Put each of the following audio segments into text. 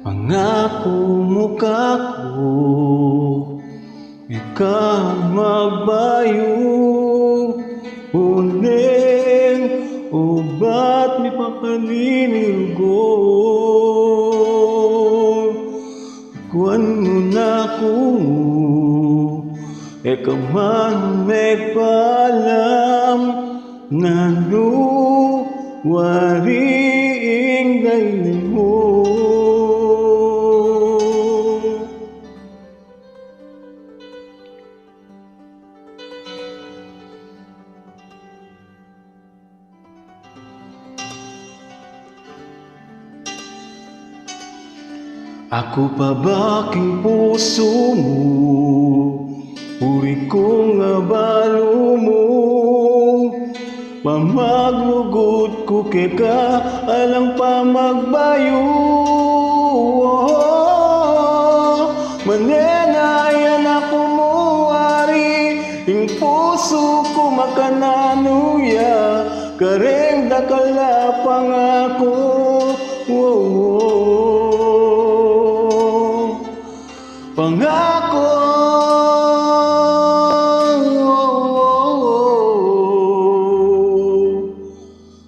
Pangako mo kako, ikaw magbayo. Uneng ubat ni papaninilgo. Kuan mo na kung ikaw man may paalam na luwaring dahilan mo. Ako pa ba king puso mo? Uri kong abalo mo. Pamaglugot ko keka alang pa magbayo. Manenayan ako mo ari, ing puso ko makananuya. Kareng dakala pangako. Pangako,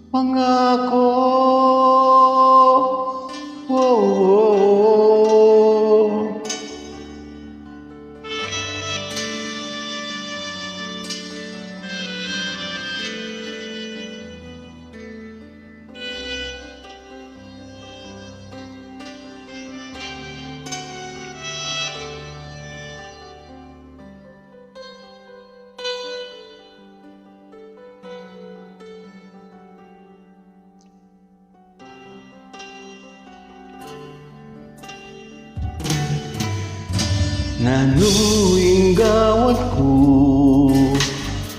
pangako, nanuing gawat ko,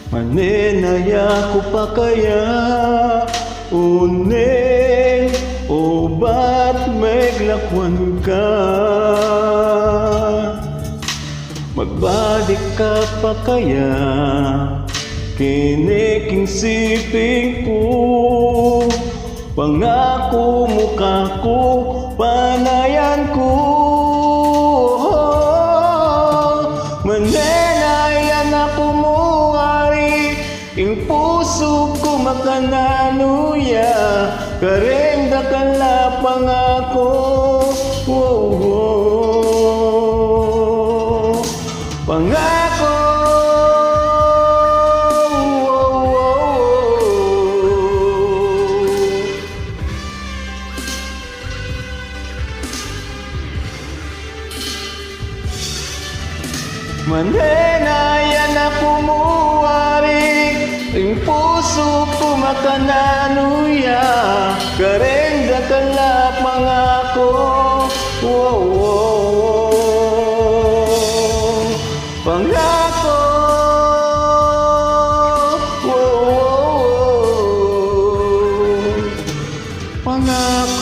manenaya ko pa kaya. Uneng o ba't may glakwan ka? Magbalik ka pa kaya? Kiniking siping ko, pangako mo kako, panayan ko. Manenayan ako mo ari, ing puso ko makananuya. Kareng dakala pangako. Pangako. Manenayan ako mo ari, ing puso ko makananuya. Kareng dakala pangako. Pangako. Pangako.